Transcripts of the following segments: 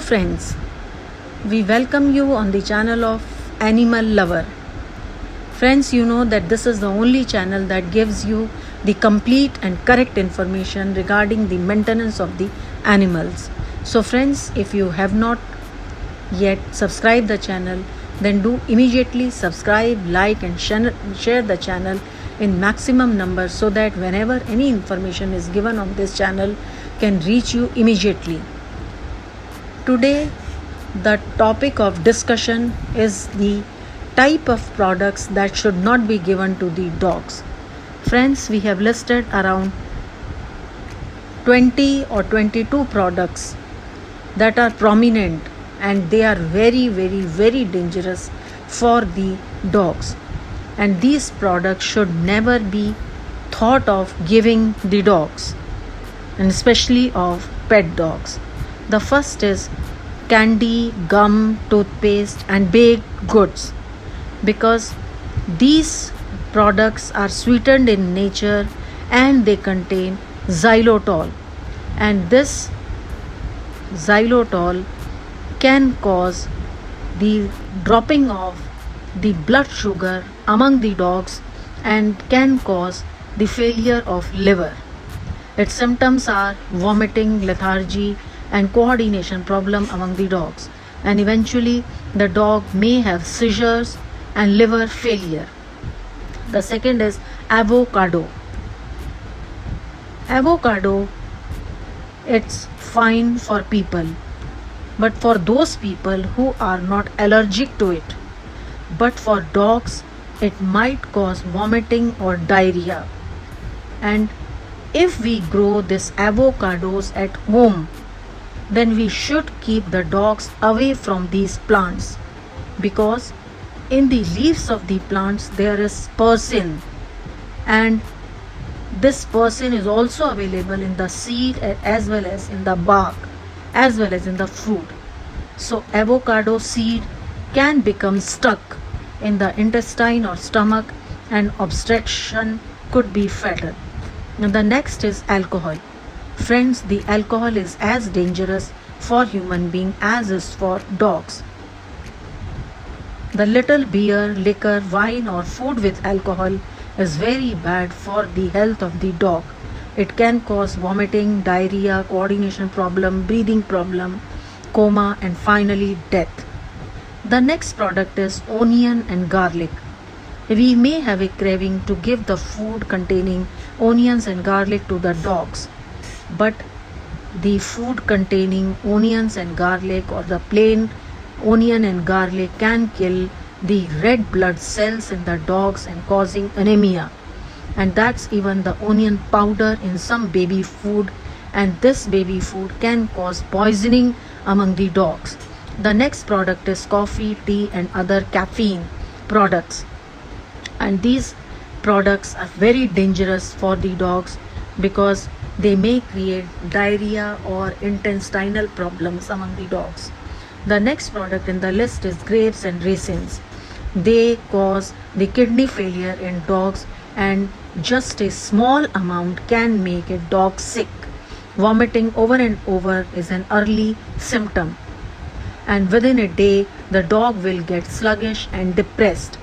friends, we welcome you on the channel of Animal Lover. Friends, you know that this is the only channel that gives you the complete and correct information regarding the maintenance of the animals. So friends, if you have not yet subscribed the channel, then do immediately subscribe, like and share the channel in maximum numbers so that whenever any information is given on this channel can reach you immediately. Today the topic of discussion is the type of products that should not be given to the dogs. Friends, we have listed around 20 or 22 products that are prominent and they are very dangerous for the dogs, and these products should never be thought of giving the dogs, and especially of pet dogs. The first is candy, gum, toothpaste and baked goods, because these products are sweetened in nature and they contain xylitol, and this xylitol can cause the dropping of the blood sugar among the dogs and can cause the failure of liver. Its symptoms are vomiting, lethargy and coordination problem among the dogs, and eventually the dog may have seizures and liver failure. The second is avocado. Avocado, it's fine for people, but for those people who are not allergic to it. But for dogs, it might cause vomiting or diarrhea. And if we grow these avocados at home, then we should keep the dogs away from these plants, because in the leaves of the plants there is persin, and this persin is also available in the seed as well as in the bark as well as in the fruit. So avocado seed can become stuck in the intestine or stomach and obstruction could be fatal. Now the next is alcohol. Friends, the alcohol is as dangerous for human being as is for dogs. The little beer, liquor, wine or food with alcohol is very bad for the health of the dog. It can cause vomiting, diarrhea, coordination problem, breathing problem, coma and finally death. The next product is onion and garlic. We may have a craving to give the food containing onions and garlic to the dogs, but the food containing onions and garlic or the plain onion and garlic can kill the red blood cells in the dogs and causing anemia, and that's even the onion powder in some baby food, and this baby food can cause poisoning among the dogs. The next product is coffee, tea and other caffeine products, and these products are very dangerous for the dogs because they may create diarrhea or intestinal problems among the dogs. The next product in the list is grapes and raisins. They cause the kidney failure in dogs, and just a small amount can make a dog sick. Vomiting over and over is an early symptom, and within a day the dog will get sluggish and depressed.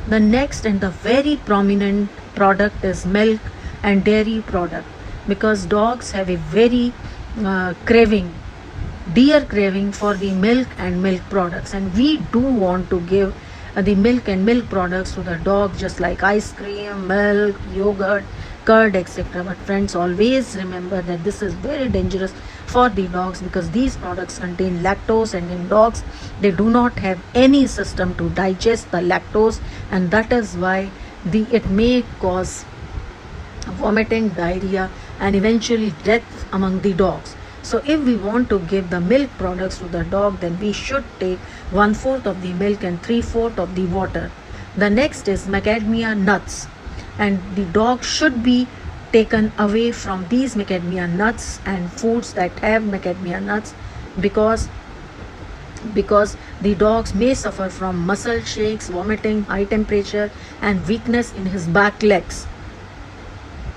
The next and the very prominent product is milk and dairy product, because dogs have a very dear craving for the milk and milk products, and we do want to give the milk and milk products to the dog, just like ice cream, milk, yogurt, curd, etc. But friends, always remember that this is very dangerous for the dogs, because these products contain lactose, and in dogs they do not have any system to digest the lactose, and that is why it may cause vomiting, diarrhea and eventually death among the dogs. So if we want to give the milk products to the dog, then we should take 1/4 of the milk and 3/4 of the water. The next is macadamia nuts, and the dog should be taken away from these macadamia nuts and foods that have macadamia nuts, because the dogs may suffer from muscle shakes, vomiting, high temperature and weakness in his back legs.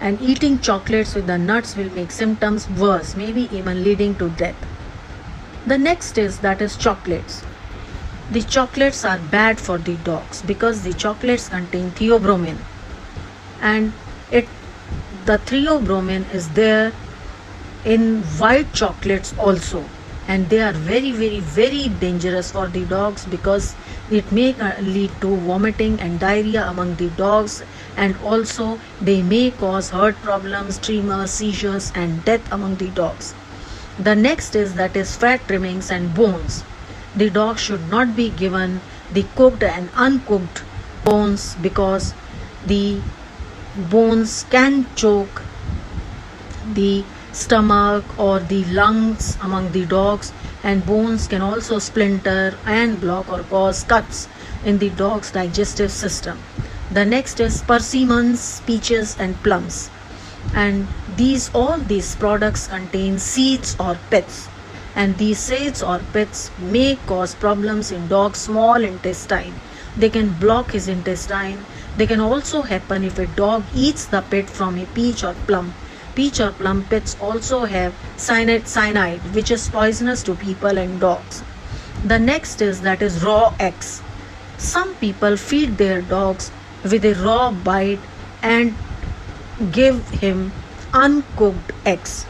And eating chocolates with the nuts will make symptoms worse, maybe even leading to death. The next is that is chocolates. The chocolates are bad for the dogs because the chocolates contain theobromine, and it the theobromine is there in white chocolates also, and they are very dangerous for the dogs because it may lead to vomiting and diarrhea among the dogs, and also they may cause heart problems, tremors, seizures and death among the dogs. The next is that is fat trimmings and bones. The dog should not be given the cooked and uncooked bones because the bones can choke the stomach or the lungs among the dogs, and bones can also splinter and block or cause cuts in the dog's digestive system. The next is persimmons, peaches and plums, and all these products contain seeds or pits, and these seeds or pits may cause problems in dog's small intestine. They can block his intestine. They can also happen if a dog eats the pit from a peach or plum. Peach or plum pits also have cyanide, which is poisonous to people and dogs. The next is that is raw eggs. Some people feed their dogs with a raw bite and give him uncooked eggs,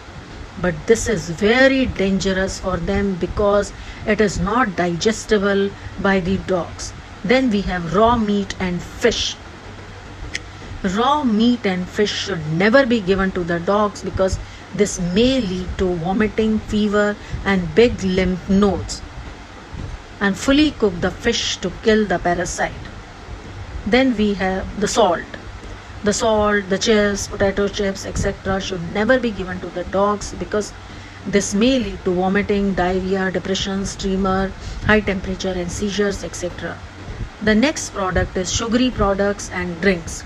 but this is very dangerous for them because it is not digestible by the dogs. Then we have raw meat and fish. Raw meat and fish should never be given to the dogs because this may lead to vomiting, fever and big lymph nodes. And fully cook the fish to kill the parasite. Then we have the salt. The salt, the chips, potato chips, etc. should never be given to the dogs because this may lead to vomiting, diarrhea, depression, tremor, high temperature and seizures, etc. The next product is sugary products and drinks,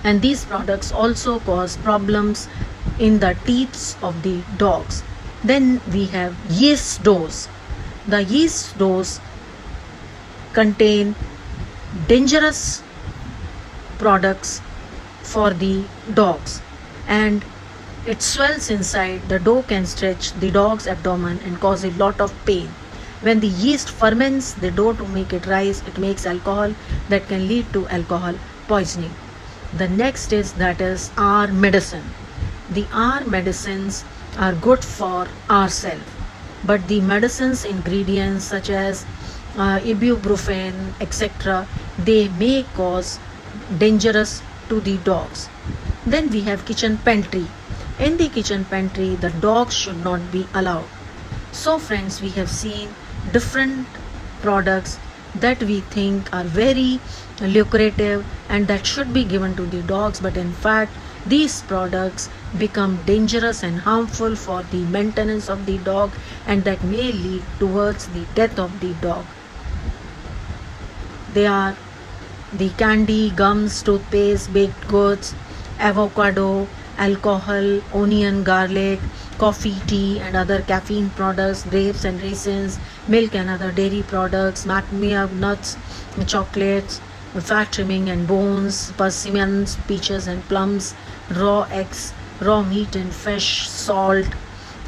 and these products also cause problems in the teeth of the dogs. Then we have yeast doughs. The yeast doughs contain dangerous products for the dogs, and it swells inside. The dough can stretch the dog's abdomen and cause a lot of pain. When the yeast ferments the dough to make it rise, it makes alcohol that can lead to alcohol poisoning. The next is that is our medicine. The our medicines are good for ourselves, but the medicines ingredients such as ibuprofen, etc., they may cause dangerous to the dogs. Then we have kitchen pantry. In the kitchen pantry, the dogs should not be allowed. So friends, we have seen different products that we think are very lucrative and that should be given to the dogs, but in fact these products become dangerous and harmful for the maintenance of the dog, and that may lead towards the death of the dog. They are the candy, gums, toothpaste, baked goods, avocado, alcohol, onion, garlic, coffee, tea and other caffeine products, grapes and raisins, milk and other dairy products, macadamia nuts, chocolates, fat trimming and bones, persimmons, peaches and plums, raw eggs, raw meat and fish, salt,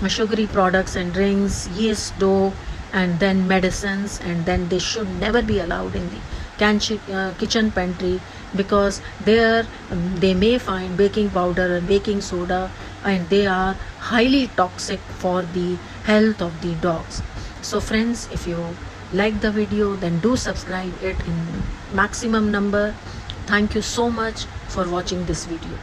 sugary products and drinks, yeast dough, and then medicines, and then they should never be allowed in the kitchen pantry because there they may find baking powder and baking soda, and they are highly toxic for the health of the dogs. So friends, if you like the video, then do subscribe it in maximum number. Thank you so much for watching this video.